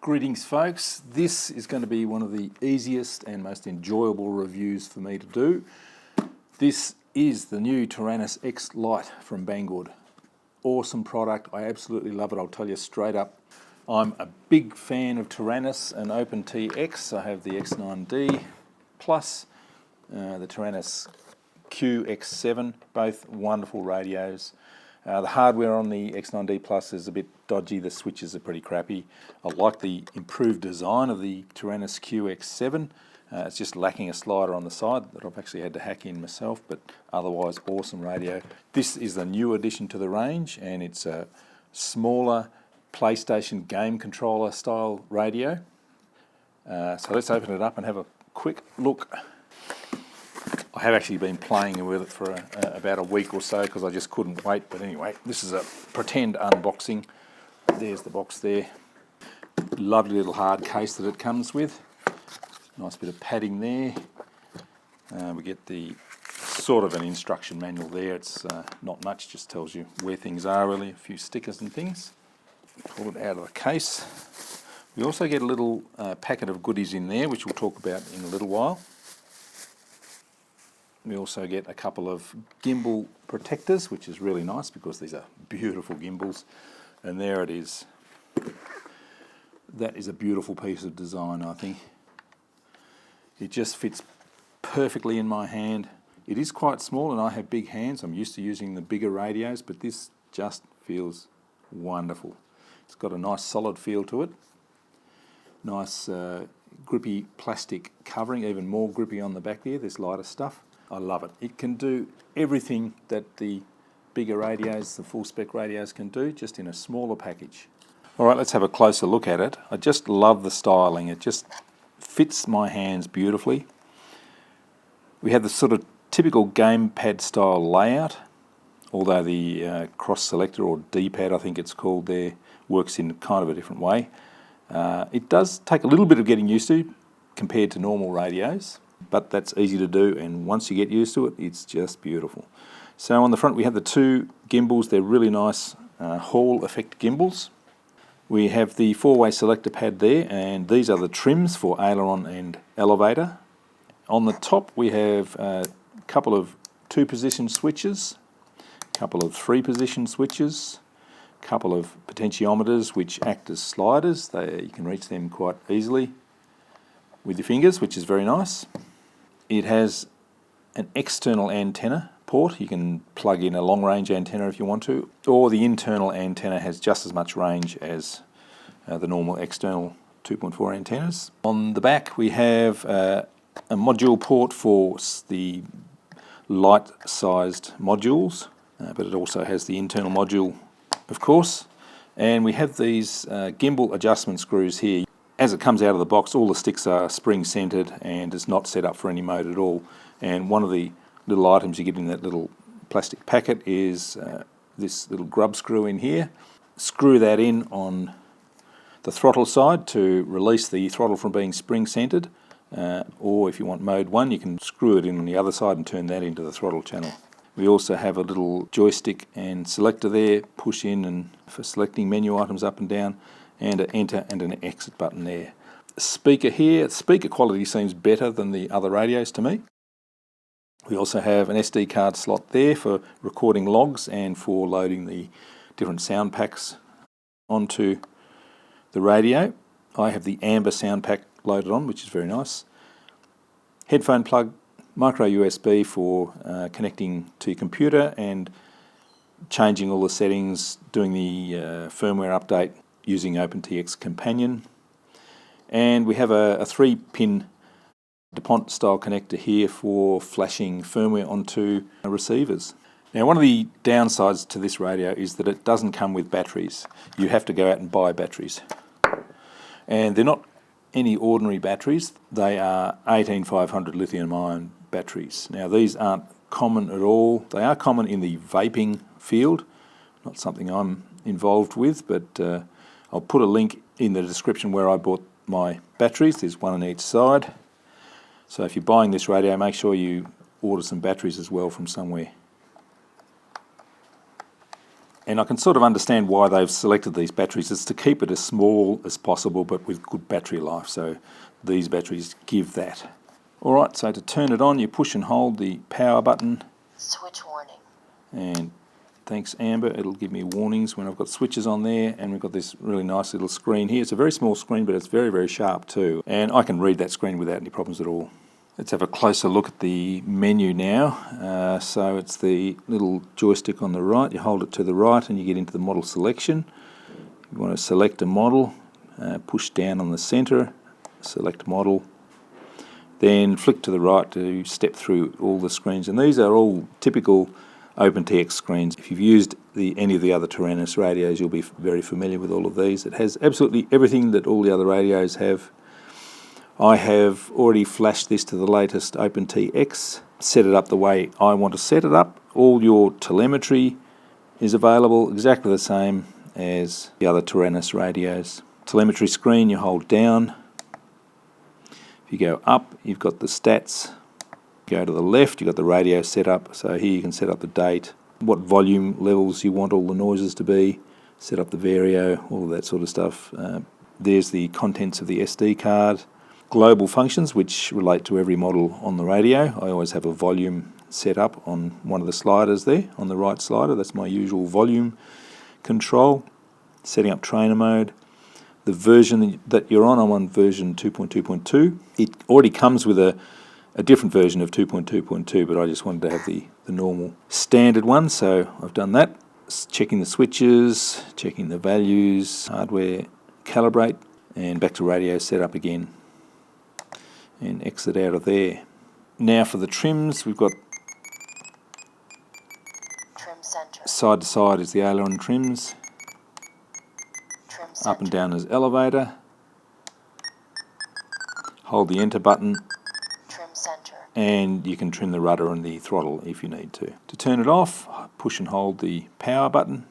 Greetings folks, this is going to be one of the easiest and most enjoyable reviews for me to do. This is the new Taranis X-Lite from Banggood. Awesome product, I absolutely love it, I'll tell you straight up. I'm a big fan of Taranis and OpenTX. I have the X9D plus the Taranis Q X7, both wonderful radios. The hardware on the X9D Plus is a bit dodgy, the switches are pretty crappy. I like the improved design of the Taranis Q X7. It's just lacking a slider on the side that I've actually had to hack in myself, but otherwise awesome radio. This is the new addition to the range, and it's a smaller PlayStation game controller style radio. So let's open it up and have a quick look. I have actually been playing with it for about a week or so because I just couldn't wait. But anyway, this is a pretend unboxing. There's the box there. Lovely little hard case that it comes with. Nice bit of padding there. We get the sort of an instruction manual there. It's not much, just tells you where things are really. A few stickers and things. Pull it out of the case. We also get a little packet of goodies in there, which we'll talk about in a little while. We also get a couple of gimbal protectors, which is really nice because these are beautiful gimbals. And there it is. That is a beautiful piece of design, I think. It just fits perfectly in my hand. It is quite small and I have big hands. I'm used to using the bigger radios, but this just feels wonderful. It's got a nice solid feel to it. Nice grippy plastic covering, even more grippy on the back there, this lighter stuff. I love it. It can do everything that the bigger radios, the full spec radios can do, just in a smaller package. Alright, let's have a closer look at it. I just love the styling. It just fits my hands beautifully. We have the sort of typical gamepad style layout, although the cross selector or D-pad I think it's called there works in kind of a different way. It does take a little bit of getting used to compared to normal radios, but that's easy to do, and once you get used to it, it's just beautiful. So on the front we have the two gimbals. They're really nice Hall effect gimbals. We have the four-way selector pad there, and these are the trims for aileron and elevator. On the top we have a couple of two-position switches, a couple of three-position switches, a couple of potentiometers which act as sliders. You can reach them quite easily with your fingers, which is very nice. It has an external antenna port. You can plug in a long-range antenna if you want to, or the internal antenna has just as much range as the normal external 2.4 antennas. On the back we have a module port for the light-sized modules, but it also has the internal module, of course. And we have these gimbal adjustment screws here. As it comes out of the box, all the sticks are spring-centered and it's not set up for any mode at all. And one of the little items you get in that little plastic packet is this little grub screw in here. Screw that in on the throttle side to release the throttle from being spring-centered, or if you want mode 1 you can screw it in on the other side and turn that into the throttle channel. We also have a little joystick and selector there, push in and for selecting menu items up and down, and an enter and an exit button there. Speaker here, speaker quality seems better than the other radios to me. We also have an SD card slot there for recording logs and for loading the different sound packs onto the radio. I have the Amber sound pack loaded on, which is very nice. Headphone plug, micro USB for connecting to your computer and changing all the settings, doing the firmware update using OpenTX Companion. And we have a 3-pin DuPont style connector here for flashing firmware onto receivers. Now one of the downsides to this radio is that it doesn't come with batteries. You have to go out and buy batteries. And they're not any ordinary batteries, they are 18500 lithium ion batteries. Now these aren't common at all. They are common in the vaping field, not something I'm involved with, but I'll put a link in the description where I bought my batteries. There's one on each side. So if you're buying this radio, make sure you order some batteries as well from somewhere. And I can sort of understand why they've selected these batteries. It's to keep it as small as possible but with good battery life, so these batteries give that. Alright, so to turn it on you push and hold the power button. Switch warning. And thanks Amber, it'll give me warnings when I've got switches on there, and we've got this really nice little screen here. It's a very small screen but it's very, very sharp too, and I can read that screen without any problems at all. Let's have a closer look at the menu now. So it's the little joystick on the right. You hold it to the right and you get into the model selection. You want to select a model, push down on the center, select model, then flick to the right to step through all the screens. And these are all typical OpenTX screens. If you've used any of the other Taranis radios, you'll be very familiar with all of these. It has absolutely everything that all the other radios have. I have already flashed this to the latest OpenTX, set it up the way I want to set it up. All your telemetry is available exactly the same as the other Taranis radios. Telemetry screen, you hold down. If you go up, you've got the stats. Go to the left, you've got the radio set up. So here you can set up the date, what volume levels you want all the noises to be, set up the vario, all of that sort of stuff. There's the contents of the SD card. Global functions which relate to every model on the radio. I always have a volume set up on one of the sliders there, on the right slider. That's my usual volume control. Setting up trainer mode. The version that you're on, I'm on version 2.2.2. It already comes with a different version of 2.2.2, but I just wanted to have the normal standard one, so I've done that. Checking the switches, checking the values, hardware calibrate, and back to radio setup again. And exit out of there. Now for the trims, we've got Trim center. Side to side is the aileron trims. Trim center. Up and down is elevator. Hold the enter button. Trim center. And you can trim the rudder and the throttle if you need to. To turn it off, push and hold the power button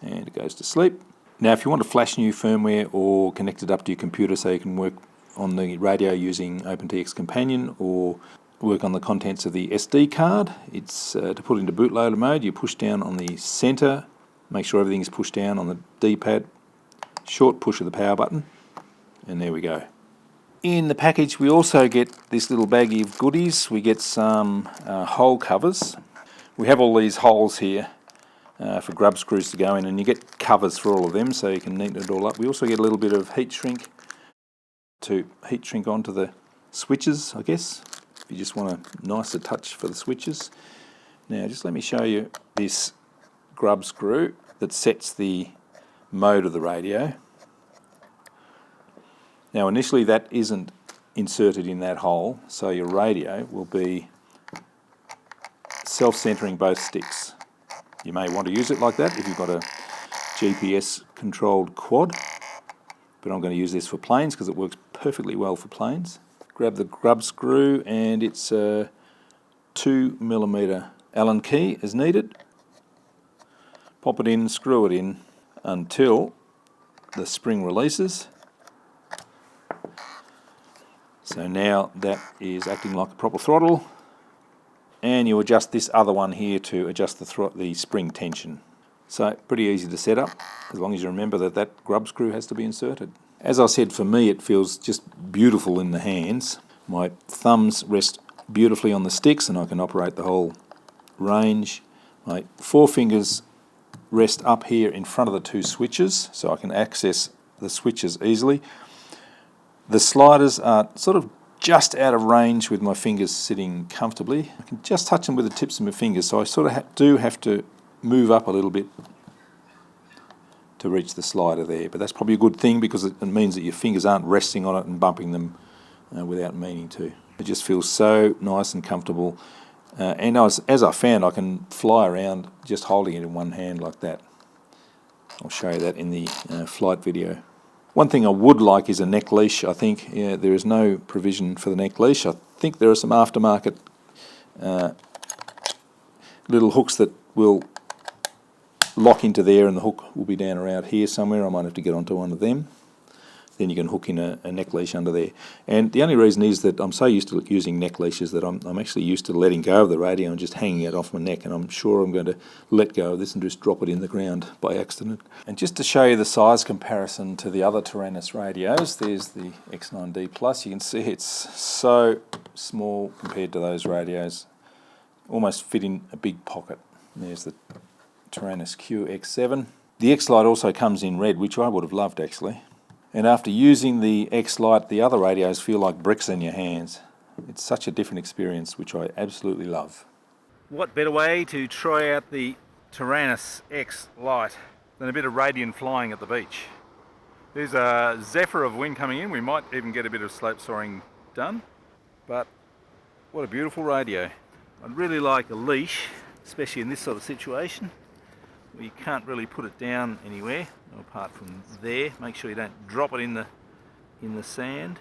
and it goes to sleep. Now if you want to flash new firmware or connect it up to your computer so you can work on the radio using OpenTX Companion or work on the contents of the SD card, it's to put into bootloader mode. You push down on the center, make sure everything is pushed down on the D-pad, short push of the power button, and there we go. In the package we also get this little baggie of goodies. We get some hole covers. We have all these holes here for grub screws to go in, and you get covers for all of them so you can neaten it all up. We also get a little bit of heat shrink to heat shrink onto the switches, I guess, if you just want a nicer touch for the switches. Now just let me show you this grub screw that sets the mode of the radio. Now initially that isn't inserted in that hole, so your radio will be self-centering both sticks. You may want to use it like that if you've got a GPS controlled quad, but I'm going to use this for planes because it works perfectly well for planes. Grab the grub screw and it's a 2mm Allen key as needed. Pop it in, screw it in until the spring releases. So now that is acting like a proper throttle, and you adjust this other one here to adjust the spring tension. So pretty easy to set up, as long as you remember that that grub screw has to be inserted. As I said, for me it feels just beautiful in the hands. My thumbs rest beautifully on the sticks and I can operate the whole range. My forefingers rest up here in front of the two switches, so I can access the switches easily. The sliders are sort of just out of range with my fingers sitting comfortably. I can just touch them with the tips of my fingers, so I sort of do have to move up a little bit to reach the slider there. But that's probably a good thing because it means that your fingers aren't resting on it and bumping them without meaning to. It just feels so nice and comfortable. And as I found, I can fly around just holding it in one hand like that. I'll show you that in the flight video. One thing I would like is a neck leash. I think there is no provision for the neck leash. I think there are some aftermarket little hooks that will lock into there, and the hook will be down around here somewhere. I might have to get onto one of them. then you can hook in a neck leash under there. And the only reason is that I'm so used to using neck leashes that I'm actually used to letting go of the radio and just hanging it off my neck, and I'm sure I'm going to let go of this and just drop it in the ground by accident. And just to show you the size comparison to the other Taranis radios, there's the X9D Plus. You can see it's so small compared to those radios. Almost fit in a big pocket. There's the Taranis Q X7. The X-Lite also comes in red, which I would have loved actually. And after using the X-Lite, the other radios feel like bricks in your hands. It's such a different experience, which I absolutely love. What better way to try out the Taranis X-Lite than a bit of radian flying at the beach? There's a zephyr of wind coming in. We might even get a bit of slope soaring done. But what a beautiful radio. I'd really like a leash, especially in this sort of situation, where you can't really put it down anywhere apart from there. Make sure you don't drop it in the sand.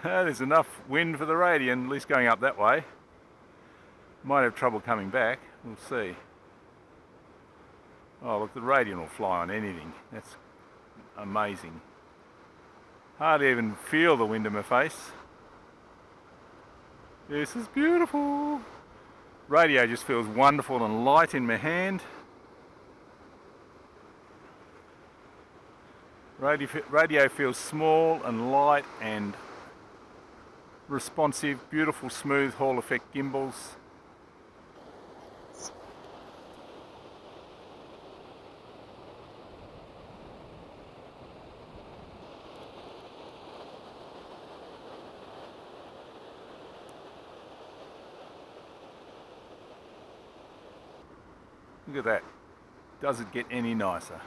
There's enough wind for the radian, at least going up that way. Might have trouble coming back, we'll see. Oh look, the radian will fly on anything. That's amazing. Hardly even feel the wind in my face. This is beautiful. Radio just feels wonderful and light in my hand. Radio feels small and light and responsive, beautiful, smooth Hall effect gimbals. Look at that. Does it get any nicer?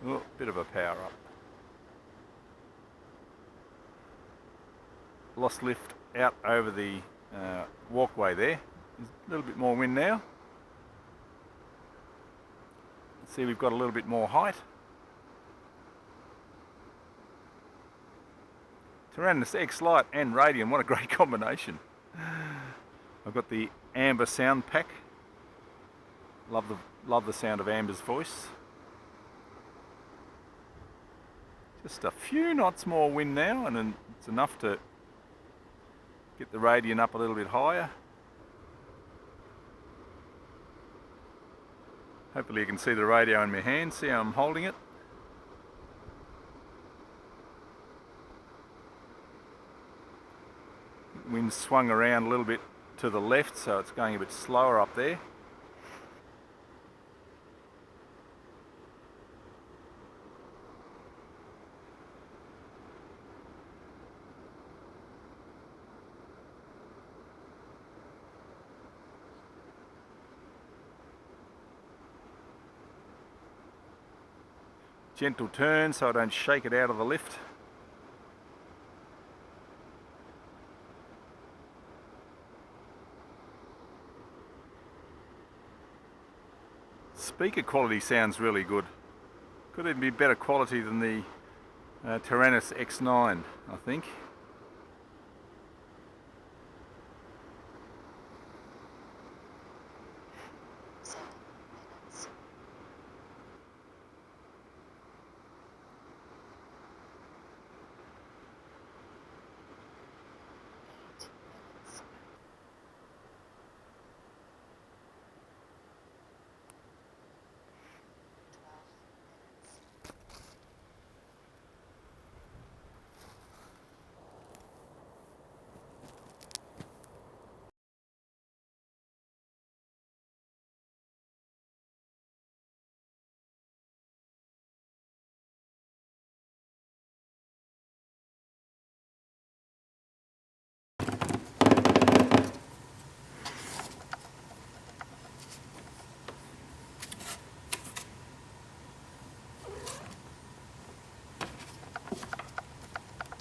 Oh, bit of a power up. Lost lift out over the walkway there. There's a little bit more wind now. See, we've got a little bit more height. Taranis X-Lite and radian, what a great combination. I've got the Amber sound pack. Love the sound of Amber's voice. Just a few knots more wind now, and then it's enough to get the radian up a little bit higher. Hopefully you can see the radio in my hand, see how I'm holding it. Wind swung around a little bit to the left, so it's going a bit slower up there. Gentle turn so I don't shake it out of the lift. Speaker quality sounds really good. Could even be better quality than the Taranis X9, I think.